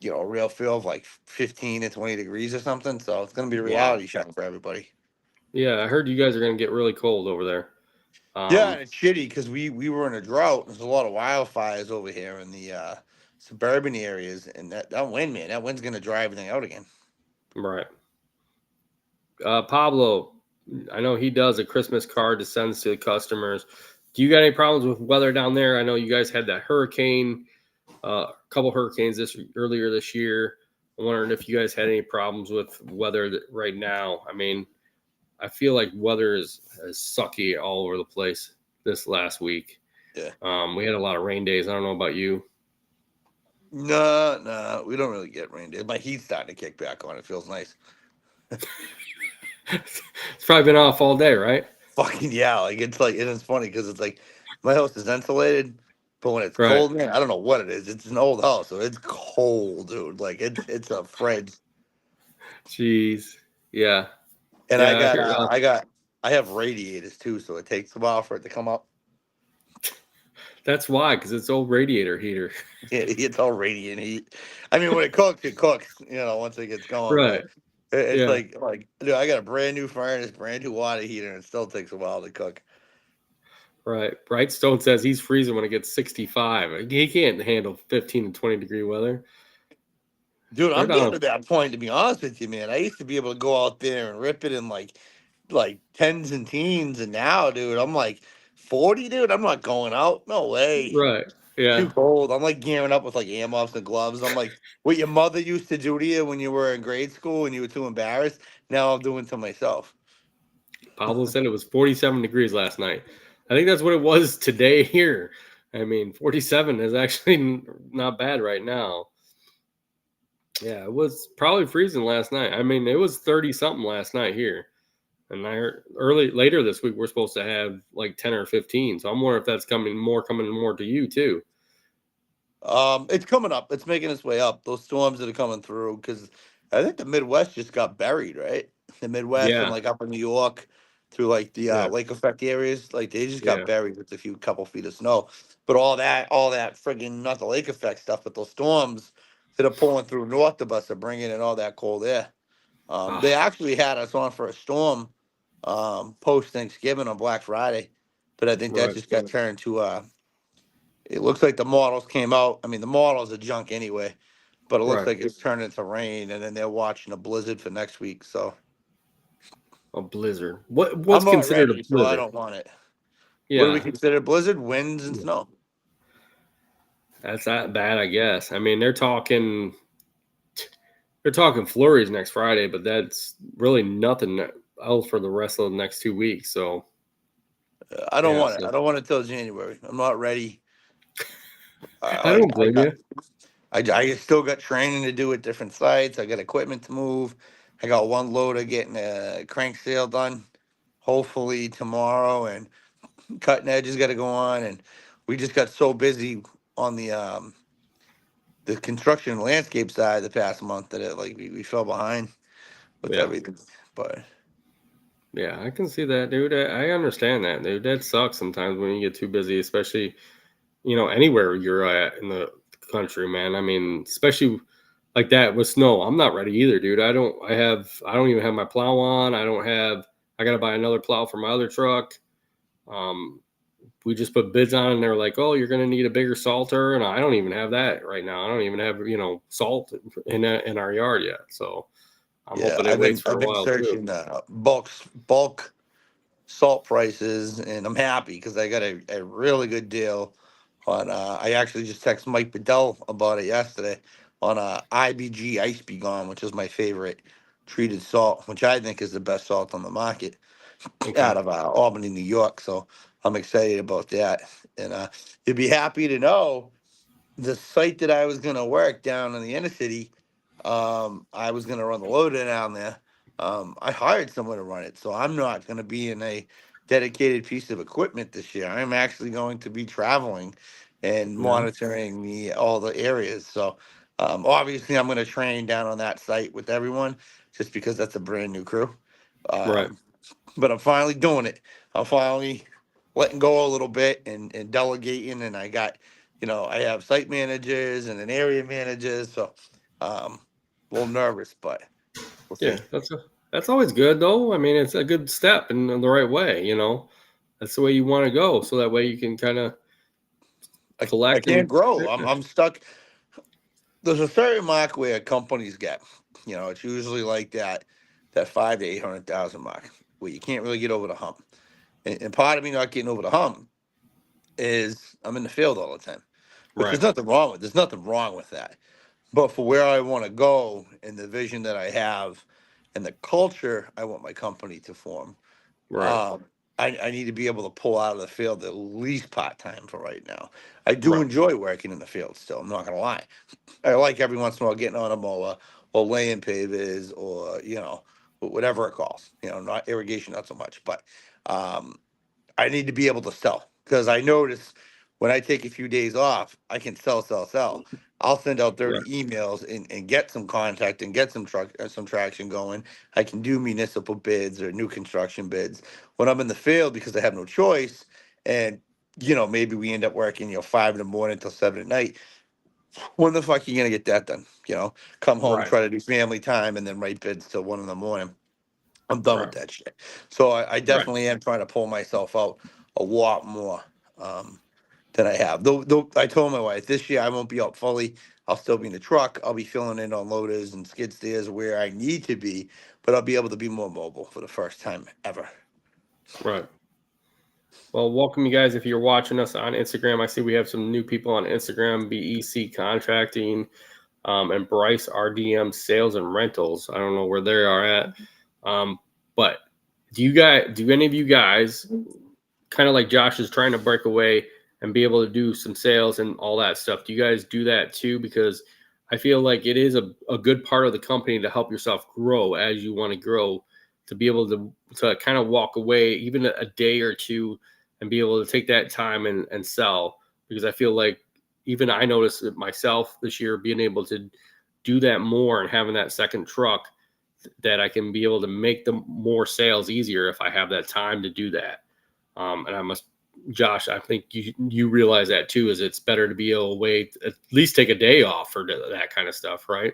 a real feel of like 15 to 20 degrees or something. So it's going to be a reality shock for everybody. Yeah, I heard you guys are going to get really cold over there. Yeah, and it's shitty because we were in a drought. There's a lot of wildfires over here in the suburban areas, and that wind, man, that wind's going to dry everything out again. Right. Pablo, I know he does a Christmas card to send to the customers. Do you got any problems with weather down there? I know you guys had that hurricane, a couple hurricanes earlier this year. I'm wondering if you guys had any problems with weather right now. I mean, I feel like weather is sucky all over the place this last week. Yeah. We had a lot of rain days. I don't know about you. No, we don't really get rain days. My heat's starting to kick back on. It feels nice. It's probably been off all day, right? Fucking yeah, like it's like, and it's funny because it's like my house is insulated, but when it's Right. cold, man, I don't know what it is. It's an old house, so it's cold, dude. Like it's a fridge. Jeez. Yeah. And Yeah, I have radiators too, so it takes a while for it to come up. That's why, because it's old radiator heater. It's all radiant heat. I mean, when it cooks, once it gets going. Right. But it's Yeah. like, dude, I got a brand new furnace, brand new water heater, and it still takes a while to cook. Right. Brightstone says he's freezing when it gets 65. He can't handle 15 and 20 degree weather. Dude, I'm Right on. getting to that point, to be honest with you, man. I used to be able to go out there and rip it in like tens and teens, and now, dude, I'm like 40, dude. I'm not going out. No way. Right. Yeah. Too cold. I'm like gearing up with like earmuffs and gloves. I'm like what your mother used to do to you when you were in grade school and you were too embarrassed. Now I'm doing to myself. Pablo said it was 47 degrees last night. I think that's what it was today here. I mean, 47 is actually not bad right now. Yeah, it was probably freezing last night. I mean, it was 30 something last night here. And I heard later this week we're supposed to have like 10 or 15. So I'm wondering if that's coming more to you too. It's coming up. It's making its way up. Those storms that are coming through, because I think the Midwest just got buried, right? The Midwest Yeah. and like up in New York through like the Yeah. lake effect areas, like they just Yeah. got buried with a couple feet of snow. But all that friggin' not the lake effect stuff, but those storms that are pulling through north of us are bringing in all that cold air. They actually had us on for a storm post Thanksgiving on Black Friday, but I think that Right. just got turned to it looks like the models came out. I mean, the models are junk anyway, but it looks Right. like it's turned into rain, and then they're watching a blizzard for next week. So A blizzard. What's I'm not considered ready, a so I blizzard? don't want it. Yeah. What do we consider blizzard? Winds and Yeah. snow. That's not bad, I guess. I mean, they're talking flurries next Friday, but that's really nothing else for the rest of the next 2 weeks. So I don't yeah, want it. I don't want it till January. I'm not ready. I don't blame you. I still got training to do at different sites. I got equipment to move. I got one loader getting a crank seal done, hopefully tomorrow, and cutting edges got to go on. And we just got so busy on the construction and landscape side the past month that we fell behind with Yeah. everything. But Yeah, I can see that, dude. I understand that, dude. That sucks sometimes when you get too busy, especially, anywhere you're at in the country, man. I mean, especially like that with snow. I'm not ready either, dude. I don't even have my plow on. I got to buy another plow for my other truck. We just put bids on and they're like, oh, you're going to need a bigger salter. And I don't even have that right now. I don't even have, salt in our yard yet. So I'm yeah, hoping it waits for a while too. searching bulk salt prices, and I'm happy because I got a really good deal on. I actually just texted Mike Bedell about it yesterday on IBG Ice Be Gone, which is my favorite treated salt, which I think is the best salt on the market Okay. out of Albany, New York. So I'm excited about that, and you'd be happy to know the site that I was going to work down in the inner city. I was going to run the loader down there. I hired someone to run it, so I'm not going to be in a dedicated piece of equipment this year. I'm actually going to be traveling and Yeah. monitoring all the areas. So obviously, I'm going to train down on that site with everyone, just because that's a brand new crew. Right. But I'm finally doing it. I'm finally letting go a little bit and delegating, and I got, I have site managers and an area managers, so a little nervous, but we'll see. Yeah, that's always good though. I mean, it's a good step in the right way. That's the way you want to go. So that way you can kind of I collect. can't grow. I'm stuck. There's a certain mark where companies get, it's usually like that 5 to 800,000 mark where you can't really get over the hump. And part of me not getting over the hump is I'm in the field all the time, which Right. there's nothing wrong with. There's nothing wrong with that. But for where I want to go and the vision that I have and the culture I want my company to form, Right. um, I need to be able to pull out of the field at least part time for right now. I do Right. enjoy working in the field still. I'm not gonna lie. I like every once in a while getting on a mower or laying pavers or whatever it calls. Not irrigation, not so much, but um, I need to be able to sell because I notice when I take a few days off, I can sell, sell, sell. I'll send out Right. 30 emails and get some contact and get some traction going. I can do municipal bids or new construction bids when I'm in the field because I have no choice. And maybe we end up working 5 in the morning till 7 at night. When the fuck are you gonna get that done? Come home, Right. try to do family time, and then write bids till 1 in the morning. I'm done with Right. that shit. So I Right. definitely am trying to pull myself out a lot more um, than I have. Though I told my wife this year I won't be out fully. I'll still be in the truck. I'll be filling in on loaders and skid steers where I need to be, but I'll be able to be more mobile for the first time ever. Right. Well, welcome you guys. If you're watching us on Instagram, I see we have some new people on Instagram, BEC Contracting, and Bryce RDM Sales and Rentals. I don't know where they are at. But do any of you guys, kind of like Josh is trying to break away and be able to do some sales and all that stuff, do you guys do that too? Because I feel like it is a good part of the company to help yourself grow as you want to grow, to be able to kind of walk away even a day or two and be able to take that time and sell. Because I feel like even I noticed it myself this year, being able to do that more and having that second truck, that I can be able to make the more sales easier if I have that time to do that. And I must, Josh, I think you realize that too, is it's better to be able to wait, at least take a day off for that kind of stuff, right?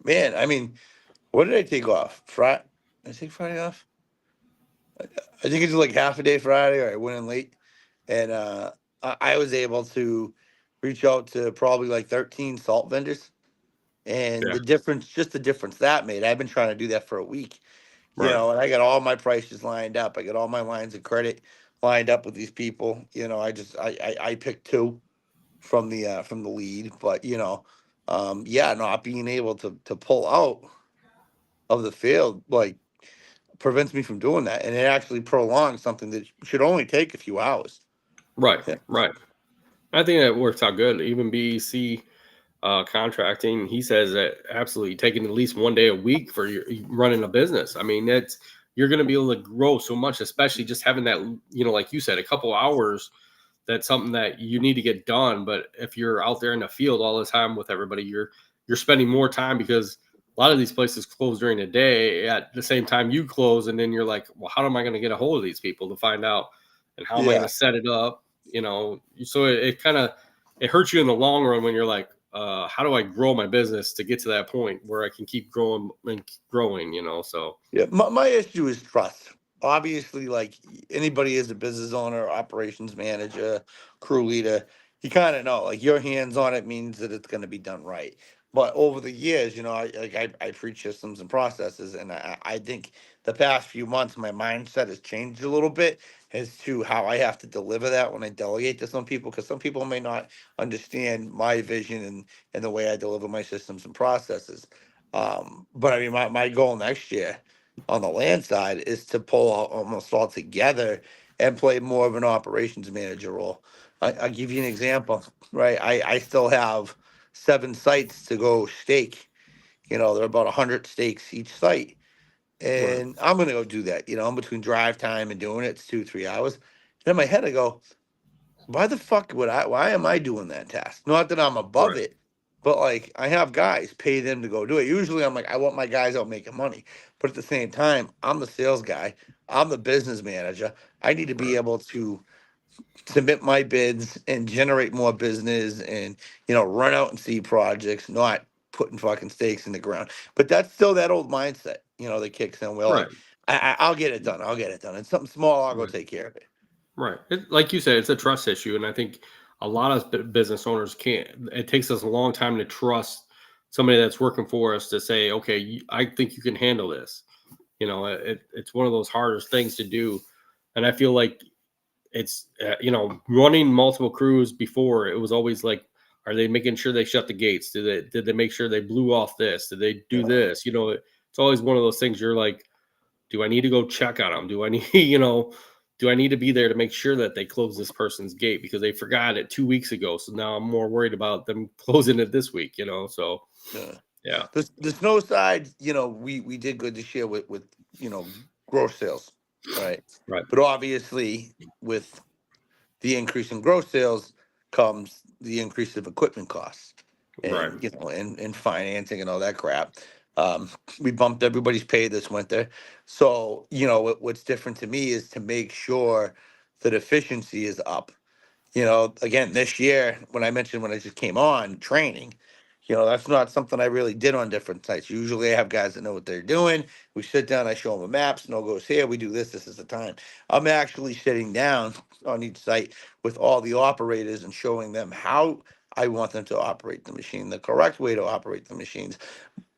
Man, I mean, what did I take off? Friday? Did I take Friday off? I think it's like half a day Friday, or I went in late, and I was able to reach out to probably like 13 salt vendors. And Yeah. the difference that made. I've been trying to do that for a week, Right. and I got all my prices lined up. I got all my lines of credit lined up with these people. I picked two from the lead, but yeah, not being able to pull out of the field like prevents me from doing that, and it actually prolongs something that should only take a few hours. Right. Yeah. Right. I think that works out good. Even BEC contracting, he says that absolutely taking at least one day a week for your running a business. I mean, that's, you're going to be able to grow so much, especially just having that, like you said, a couple hours. That's something that you need to get done. But if you're out there in the field all the time with everybody, you're spending more time, because a lot of these places close during the day at the same time you close, and then you're like, well, how am I going to get a hold of these people to find out, and how am I going Yeah. to set it up? So it kind of, it hurts you in the long run when you're like, how do I grow my business to get to that point where I can keep growing and growing? So Yeah, my issue is trust. Obviously, like anybody is a business owner, operations manager, crew leader, you kind of know, like your hands on it means that it's going to be done right. But over the years, I preach systems and processes, and I think the past few months, my mindset has changed a little bit as to how I have to deliver that when I delegate to some people, because some people may not understand my vision and the way I deliver my systems and processes. But I mean, my goal next year on the land side is to pull almost all together and play more of an operations manager role. I'll give you an example, right? I still have 7 sites to go stake. There are about 100 stakes each site. right, And I'm going to go do that. In between drive time and doing it, it's 2, 3 hours. And in my head, I go, why am I doing that task? Not that I'm above right, it, but like I have guys, pay them to go do it. Usually I'm like, I want my guys out making money. But at the same time, I'm the sales guy, I'm the business manager. I need to be right, able to submit my bids and generate more business and, run out and see projects, not putting fucking stakes in the ground. But that's still that old mindset, that kicks in. Well, right, like, I'll get it done. I'll get it done. It's something small. I'll go right. take care of it. Right. Like you said, it's a trust issue. And I think a lot of business owners can't, it takes us a long time to trust somebody that's working for us to say, okay, I think you can handle this. It's one of those hardest things to do. And I feel like it's, running multiple crews before, it was always like Are they making sure they shut the gates? Did they make sure they blew off this? Did they do this? It's always one of those things you're like, do I need to go check on them? Do I need, do I need to be there to make sure that they close this person's gate because they forgot it 2 weeks ago? So now I'm more worried about them closing it this week, So Yeah. yeah, The snow side, we did good this year with gross sales, right? right, But obviously, with the increase in gross sales comes the increase of equipment costs, right, and and financing and all that crap. Um, we bumped everybody's pay this winter, so what's different to me is to make sure that efficiency is up. Again, this year, when I mentioned when I just came on training, that's not something I really did on different sites. Usually I have guys that know what they're doing. We sit down, I show them a map, snow goes here, we do this is the time. I'm actually sitting down on each site with all the operators and showing them how I want them to operate the machine, the correct way to operate the machines.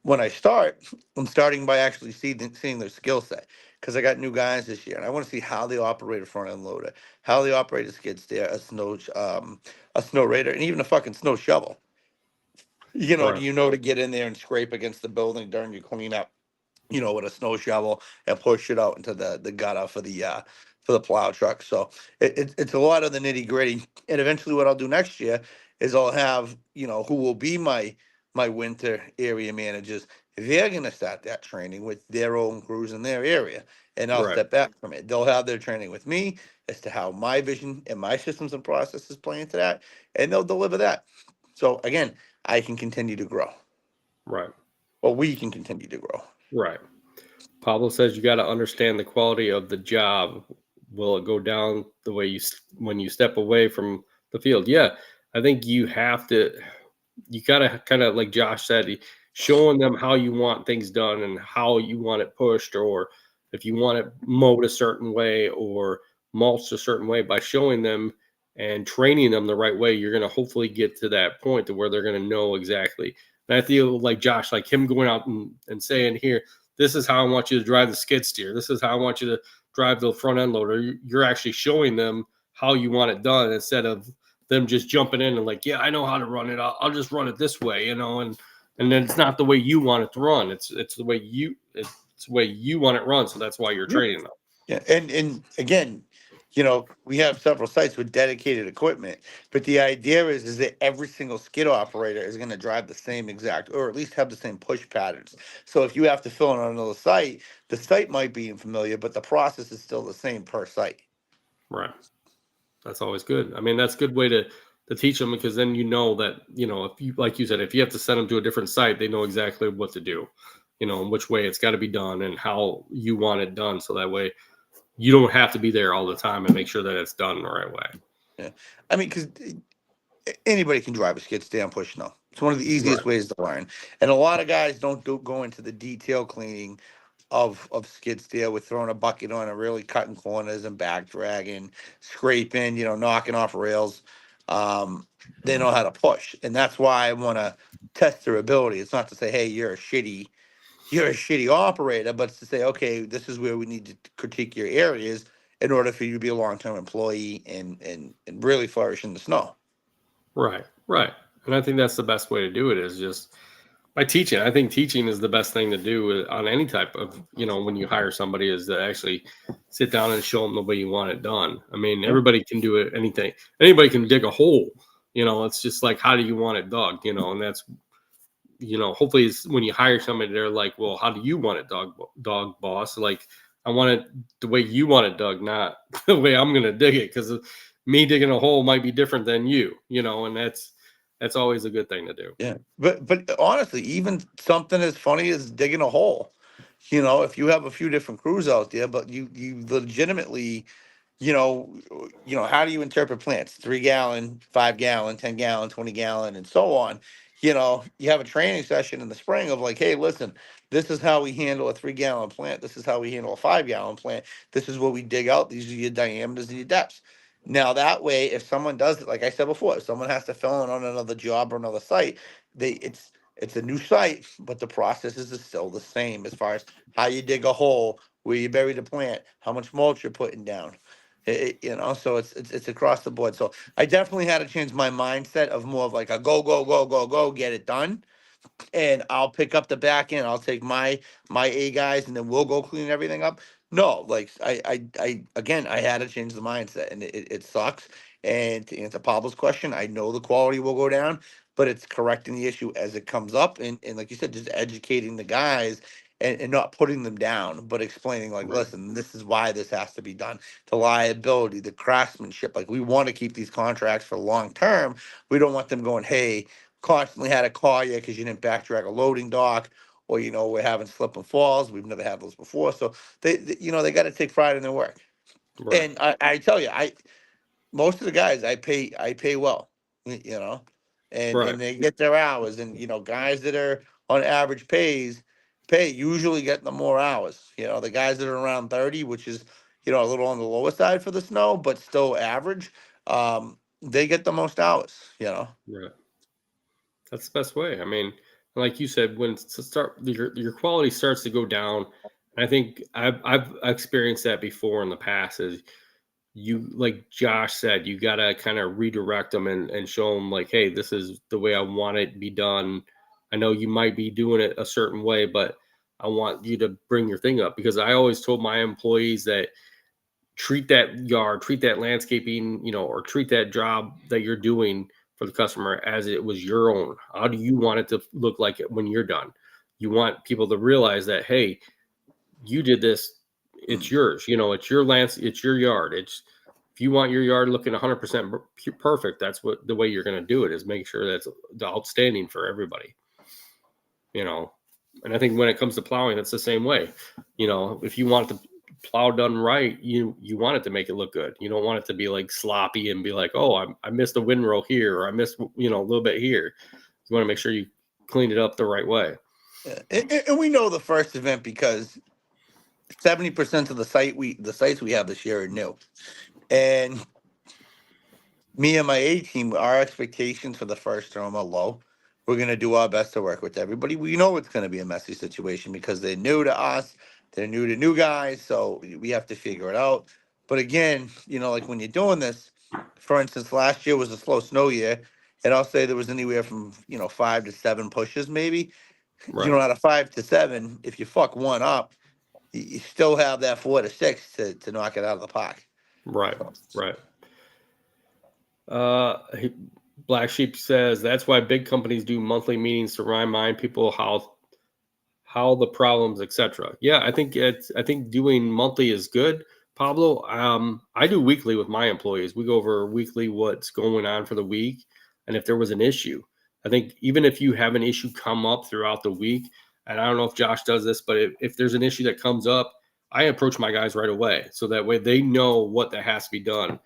When I start, I'm starting by actually seeing their skill set because I got new guys this year, and I want to see how they operate a front end loader, how they operate a skid steer, a snow raider, and even a fucking snow shovel. Do right, you know to get in there and scrape against the building during your cleanup? With a snow shovel and push it out into the gutter for the plow truck. So it's a lot of the nitty gritty. And eventually, what I'll do next year is I'll have who will be my winter area managers. They're gonna start that training with their own crews in their area, and I'll right, step back from it. They'll have their training with me as to how my vision and my systems and processes play into that, and they'll deliver that. So again, I can continue to grow, right, or we can continue to grow. right. Pablo says you got to understand the quality of the job. Will it go down the way when you step away from the field? Yeah, I think you have to. You got to kind of like Josh said, showing them how you want things done and how you want it pushed, or if you want it mowed a certain way or mulched a certain way. By showing them and training them the right way, you're going to hopefully get to that point to where they're going to know exactly. And I feel like Josh, like him going out and saying, here, this is how I want you to drive the skid steer. This is how I want you to drive the front end loader. You're actually showing them how you want it done instead of them just jumping in and like, yeah, I know how to run it. I'll just run it this way, and then it's not the way you want it to run. It's the way it's the way you want it run. So that's why you're training them. Yeah, and again, we have several sites with dedicated equipment, but the idea is that every single skid operator is going to drive the same exact, or at least have the same push patterns. So if you have to fill in on another site, the site might be unfamiliar, but the process is still the same per site. Right. That's always good. I mean, that's a good way to teach them because then that if you like you said, if you have to send them to a different site, they know exactly what to do, and which way it's got to be done and how you want it done. So that way you don't have to be there all the time and make sure that it's done the right way. Yeah, I mean, because anybody can drive a skid steer and push snow. It's one of the easiest Right. ways to learn, and a lot of guys don't go into the detail cleaning of skid steer with throwing a bucket on and really cutting corners and back dragging, scraping, knocking off rails. They know how to push, and that's why I want to test their ability. It's not to say, hey, you're a shitty operator, but it's to say, okay, this is where we need to critique your areas in order for you to be a long term employee and really flourish in the snow. Right. Right. And I think that's the best way to do it is just by teaching. I think teaching is the best thing to do on any type of, when you hire somebody is to actually sit down and show them the way you want it done. I mean, everybody can do it, anything. Anybody can dig a hole, it's just like, how do you want it dug, and that's, hopefully it's when you hire somebody, they're like, well, how do you want it dog boss? Like, I want it the way you want it dug, not the way I'm going to dig it. Cause me digging a hole might be different than you, and that's always a good thing to do. Yeah, but honestly, even something as funny as digging a hole, if you have a few different crews out there, but you legitimately, how do you interpret plants? 3 gallon, 5 gallon, 10 gallon, 20 gallon, and so on. You have a training session in the spring of like, hey, listen, this is how we handle a 3 gallon plant. This is how we handle a 5 gallon plant. This is what we dig out. These are your diameters and your depths. Now that way, if someone does it, like I said before, if someone has to fill in on another job or another site, it's a new site, but the processes is still the same as far as how you dig a hole, where you bury the plant, how much mulch you're putting down. So it's across the board. So I definitely had to change my mindset of more of like a go, go, go, go, go, get it done, and I'll pick up the back end. I'll take my A guys, and then we'll go clean everything up. No, like I again, I had to change the mindset, and it sucks. And to answer Pablo's question, I know the quality will go down, but it's correcting the issue as it comes up, and like you said, just educating the guys. And not putting them down, but explaining like, Right. listen, this is why this has to be done. The liability, the craftsmanship. Like we want to keep these contracts for long term. We don't want them going, hey, constantly had to call you because you didn't backtrack a loading dock, or we're having slip and falls. We've never had those before, so they got to take pride in their work. Right. And I tell you, most of the guys I pay well, and Right. they get their hours, and guys that are on average pay usually get the more hours. The guys that are around 30, which is a little on the lower side for the snow, but still average, they get the most hours. Right. That's the best way. I mean, like you said, when your quality starts to go down, and I think I've experienced that before in the past. Is you, like Josh said, you got to kind of redirect them and show them like, hey, this is the way I want it to be done. I know you might be doing it a certain way, but I want you to bring your thing up, because I always told my employees that treat that yard, treat that landscaping, or treat that job that you're doing for the customer as it was your own. How do you want it to look like it when you're done? You want people to realize that, hey, you did this, it's yours. It's your it's your yard. If you want your yard looking 100% perfect, that's what the way you're going to do it, is make sure that's outstanding for everybody. And I think when it comes to plowing, that's the same way. If you want the plow done right, you want it to make it look good. You don't want it to be like sloppy and be like, oh, I missed a windrow here, or I missed a little bit here. You want to make sure you clean it up the right way. And we know the first event because 70% of the sites we have this year are new. And me and my A team, our expectations for the first term are low. We're gonna do our best to work with everybody. We know it's gonna be a messy situation because they're new to us, they're new to new guys, so we have to figure it out. But again, like when you're doing this, for instance, last year was a slow snow year, and I'll say there was anywhere from 5 to 7 pushes maybe. Right. Out of 5 to 7, if you fuck one up, you still have that 4 to 6 to knock it out of the park. Right. So, Right. Black Sheep says that's why big companies do monthly meetings to remind people how the problems, etc. Yeah, I think doing monthly is good, Pablo. I do weekly with my employees. We go over weekly what's going on for the week, and if there was an issue. I think even if you have an issue come up throughout the week, and I don't know if Josh does this, but if there's an issue that comes up, I approach my guys right away, so that way they know what that has to be done.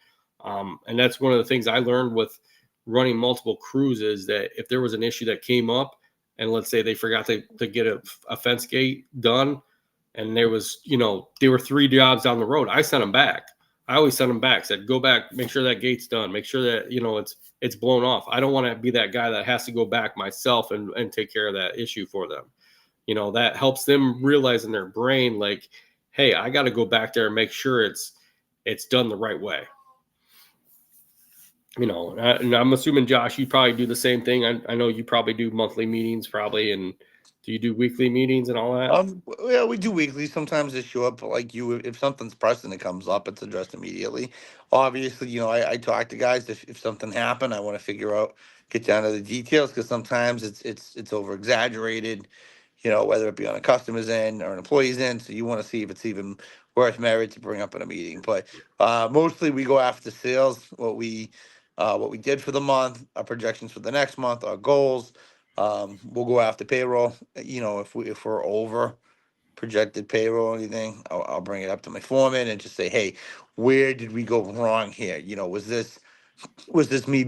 And that's one of the things I learned with running multiple crews, is that if there was an issue that came up, and let's say they forgot to get a fence gate done, and there was, they were 3 jobs down the road, I sent them back. I always send them back, said, go back, make sure that gate's done, make sure that, it's blown off. I don't want to be that guy that has to go back myself and take care of that issue for them. That helps them realize in their brain, like, hey, I got to go back there and make sure it's done the right way. And I'm assuming, Josh, you probably do the same thing. I know you probably do monthly meetings probably. And do you do weekly meetings and all that? Yeah, we do weekly. Sometimes they show up like if something's pressing that comes up, it's addressed immediately. Obviously, I talk to guys if something happened, I want to figure out, get down to the details, because sometimes it's over exaggerated, whether it be on a customer's end or an employee's end. So you want to see if it's even worth merit to bring up in a meeting. But mostly we go after sales, what we did for the month, our projections for the next month, our goals. We'll go after payroll. If we're over projected payroll or anything, I'll bring it up to my foreman and just say, hey, where did we go wrong here? Was this me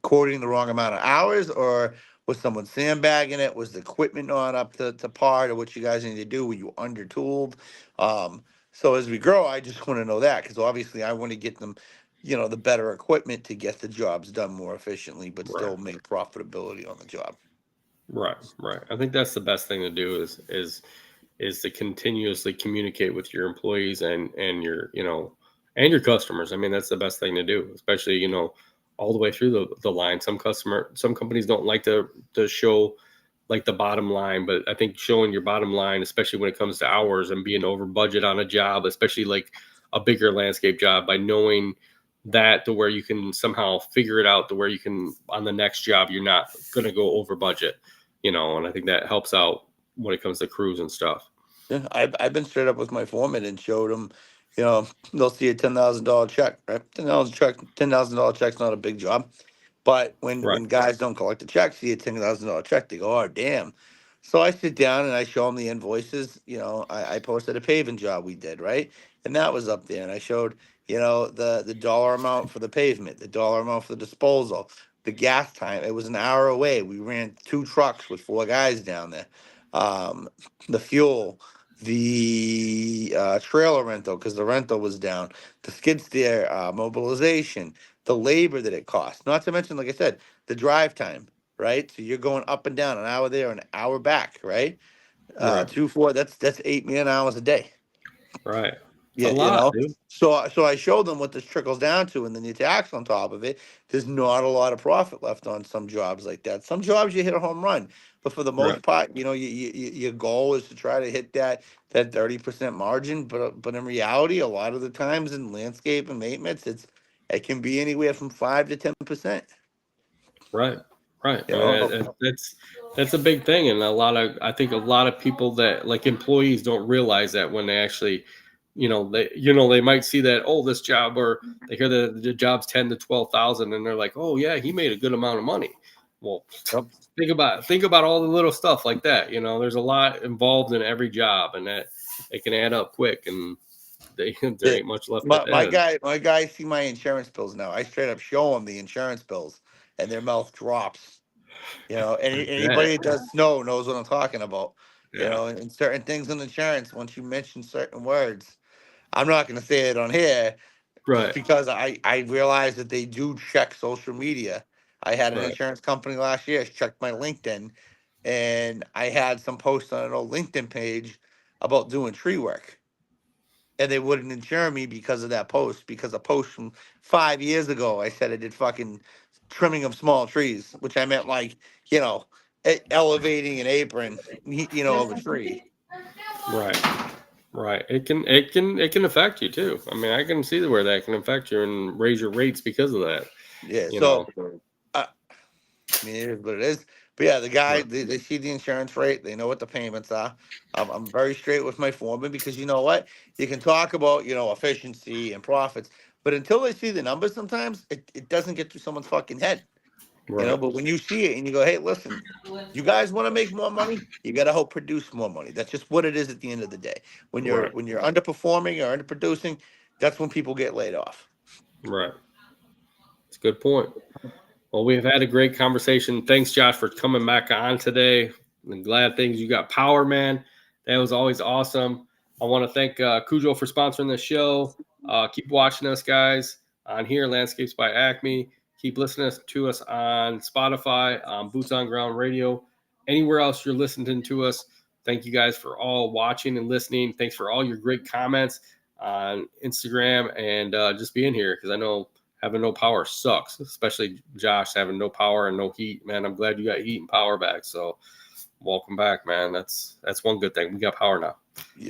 quoting the wrong amount of hours, or was someone sandbagging it? Was the equipment not up to par to what you guys need to do? Were you undertooled? So as we grow, I just want to know that, because obviously I want to get them, the better equipment to get the jobs done more efficiently, but still make profitability on the job. Right. I think that's the best thing to do is to continuously communicate with your employees and your, and your customers. I mean, that's the best thing to do, especially, all the way through the line. Some companies don't like to show like the bottom line, but I think showing your bottom line, especially when it comes to hours and being over budget on a job, especially like a bigger landscape job, by knowing that to where you can somehow figure it out to where you can, on the next job, you're not going to go over budget, and I think that helps out when it comes to crews and stuff. Yeah, I've been straight up with my foreman and showed them, they'll see a $10,000 check, right? $10,000 check's not a big job, but when Right. guys don't collect the check, see a $10,000 check, they go, oh damn. So I sit down and I show them the invoices. I posted a paving job we did, right, and that was up there, and I showed the dollar amount for the pavement, the dollar amount for the disposal, the gas time. It was an hour away. We ran 2 trucks with 4 guys down there. The fuel, the trailer rental, because the rental was down, the skid steer mobilization, the labor that it costs, not to mention, like I said, the drive time, right? So you're going up and down, an hour there, an hour back, right? Right. 2, 4, that's 8 man hours a day. Right. Yeah, A lot, dude. So I showed them what this trickles down to, and then you tax on top of it. There's not a lot of profit left on some jobs like that. Some jobs you hit a home run, but for the most Right. part, your goal is to try to hit that 30% margin. But in reality, a lot of the times in landscape and maintenance, it can be anywhere from 5 to 10%. Right. Right. You I know? mean, that's a big thing, and I think a lot of people that like employees don't realize that when they actually, they might see that, oh, this job, or they hear that the job's 10 to 12,000, and they're like, oh yeah, he made a good amount of money. Well, Yep. think about all the little stuff like that. There's a lot involved in every job, and that it can add up quick, and there ain't much left. at the end. My guy see my insurance bills now. I straight up show them the insurance bills, and their mouth drops. Anybody that does snow knows what I'm talking about. Yeah. And certain things in insurance, once you mention certain words, I'm not going to say it on here, just Right. because I realize that they do check social media. I had an Right. insurance company last year check my LinkedIn, and I had some posts on an old LinkedIn page about doing tree work, and they wouldn't insure me because of that post, because a post from 5 years ago, I said I did fucking trimming of small trees, which I meant like, elevating an apron, of a tree. Right. Right. It can affect you too. I mean, I can see where that can affect you and raise your rates because of that. Yeah. You So, know. I mean, it is what it is. But yeah, the guy, Right. they see the insurance rate, they know what the payments are. I'm very straight with my foreman, because you know what? You can talk about, efficiency and profits, but until they see the numbers, sometimes it doesn't get through someone's fucking head. Right. But when you see it and you go, hey, listen, you guys want to make more money, you got to help produce more money. That's just what it is at the end of the day. When you're Right. underperforming or underproducing, that's when people get laid off. Right. It's a good point. Well, we've had a great conversation. Thanks, Josh, for coming back on today. I'm glad you got power, man. That was always awesome. I want to thank Cujo for sponsoring the show. Keep watching us, guys, on here, Landscapes by Acme. Keep listening to us on Spotify, Boots on Ground Radio, anywhere else you're listening to us. Thank you guys for all watching and listening. Thanks for all your great comments on Instagram and just being here, because I know having no power sucks, especially Josh having no power and no heat. Man, I'm glad you got heat and power back. So welcome back, man. That's one good thing. We got power now. Yeah.